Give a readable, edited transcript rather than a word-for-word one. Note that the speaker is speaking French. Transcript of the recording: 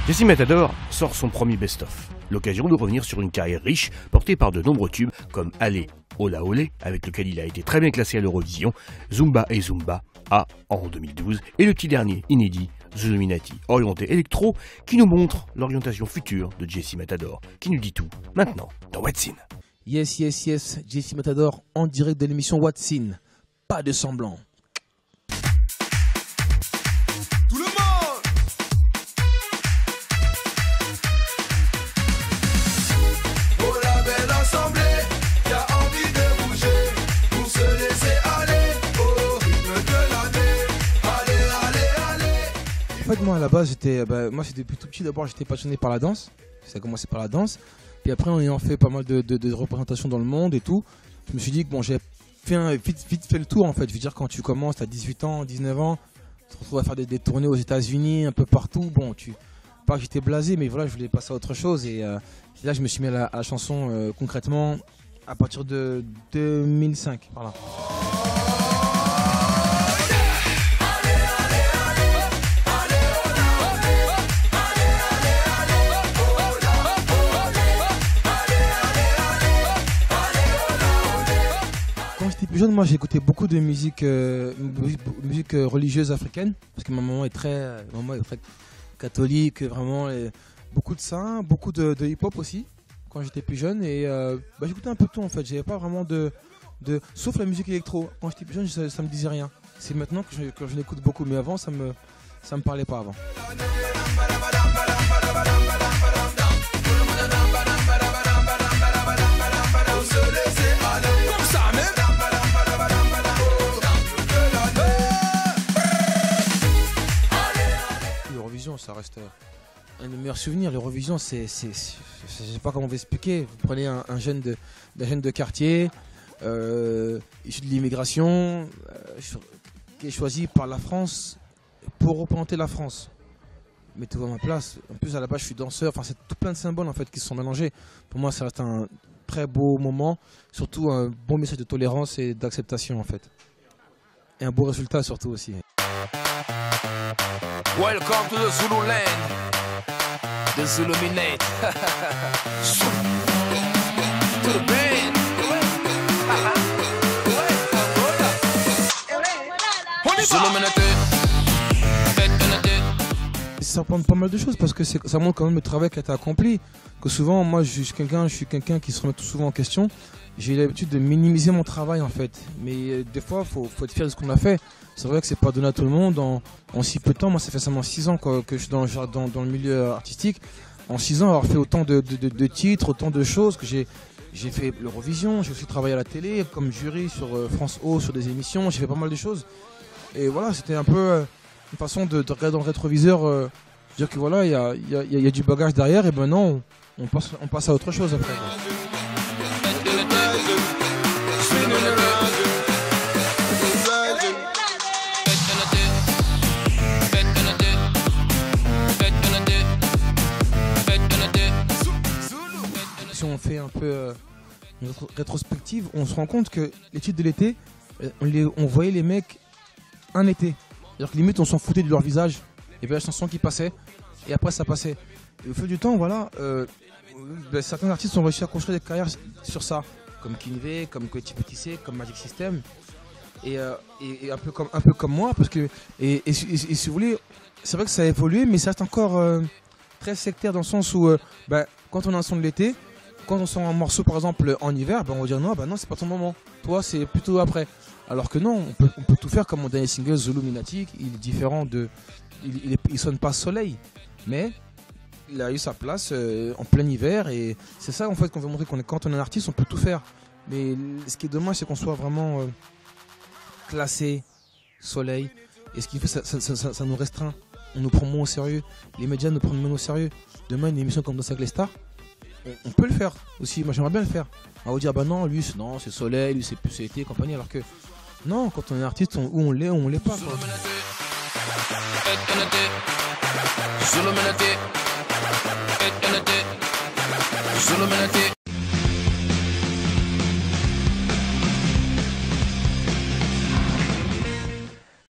Jessie Matador sort son premier best-of, l'occasion de revenir sur une carrière riche portée par de nombreux tubes comme Allez, Ola Olé, avec lequel il a été très bien classé à l'Eurovision, Zumba et Zumba A en 2012, et le petit dernier, inédit, Zuluminati, orienté électro, qui nous montre l'orientation future de Jessie Matador, qui nous dit tout, maintenant, dans What's In. Yes, yes, yes, Jessie Matador en direct de l'émission What's In. Pas de semblant. Tout le monde! Oh la belle assemblée, qui a envie de bouger, pour se laisser aller au rythme de l'année. Allez, allez, allez. En fait, moi à la base, moi c'est depuis tout petit. D'abord, j'étais passionné par la danse. Ça a commencé par la danse. Puis après, en ayant fait pas mal de représentations dans le monde et tout, je me suis dit que bon, j'ai vite fait le tour en fait. Je veux dire, quand tu commences, tu as 18 ans, 19 ans, tu te retrouves à faire des tournées aux États-Unis, un peu partout. Bon, pas que j'étais blasé, mais voilà, je voulais passer à autre chose. Et c'est là que je me suis mis à la chanson concrètement à partir de 2005. Voilà. Quand j'étais plus jeune, moi j'ai écouté beaucoup de musique religieuse africaine, parce que ma maman est très catholique, vraiment, beaucoup de ça, beaucoup de hip-hop aussi, quand j'étais plus jeune, et j'écoutais un peu tout en fait, j'avais pas vraiment sauf la musique électro. Quand j'étais plus jeune, ça me disait rien. C'est maintenant que je l'écoute beaucoup, mais avant ça me parlait pas avant. Ça reste un des meilleurs souvenirs. L'Eurovision, je sais pas comment vous expliquer. Vous prenez un jeune de quartier, issu de l'immigration, qui est choisi par la France pour représenter la France. Mettez-vous à ma place. En plus, à la base, je suis danseur. Enfin, c'est tout plein de symboles en fait qui se sont mélangés. Pour moi, ça reste un très beau moment, surtout un bon message de tolérance et d'acceptation en fait, et un beau résultat surtout aussi. Welcome to the Zulu land, the Zuluminate. To the band. Zuluminate. Ça prend pas mal de choses parce que ça montre quand même le travail qui a été accompli. Que souvent, moi, je suis quelqu'un qui se remet tout souvent en question. J'ai l'habitude de minimiser mon travail en fait, mais des fois, faut être fier de ce qu'on a fait. C'est vrai que c'est pas donné à tout le monde en si peu de temps. Moi, ça fait seulement 6 ans que je suis dans le milieu artistique. En 6 ans, avoir fait autant de titres, autant de choses, que j'ai fait l'Eurovision, j'ai aussi travaillé à la télé comme jury sur France O, sur des émissions, j'ai fait pas mal de choses. Et voilà, c'était un peu une façon de regarder dans le rétroviseur, dire que voilà, il y a du bagage derrière, et maintenant on passe à autre chose après. Si on fait un peu une rétrospective, on se rend compte que les titres de l'été, on voyait les mecs un été. C'est-à-dire que limite on s'en foutait de leur visage. Il y avait la chanson qui passait et après ça passait. Et au fil du temps, voilà, certains artistes ont réussi à construire des carrières sur ça, comme Kinvey, comme Coty Petit, comme Magic System, et un peu comme moi, parce que et si vous voulez, c'est vrai que ça a évolué, mais ça reste encore très sectaire dans le sens où quand on a un son de l'été, quand on sort un morceau par exemple en hiver, on va dire non, non, c'est pas ton moment. Toi, c'est plutôt après. Alors que non, on peut tout faire comme mon dernier single Zuluminati. Il est différent il sonne pas soleil, mais il a eu sa place en plein hiver, et c'est ça en fait qu'on veut montrer, quand on est un artiste, on peut tout faire. Mais ce qui est dommage, c'est qu'on soit vraiment classé soleil, et ce qui fait ça nous restreint. On nous prend moins au sérieux. Les médias nous prennent moins au sérieux. Demain, une émission comme Danse avec les stars, on peut le faire aussi. Moi, j'aimerais bien le faire. On va vous dire, non, lui, c'est soleil, lui, c'est plus été, compagnie. Alors que, non, quand on est artiste, où on l'est ou on l'est pas. Quoi.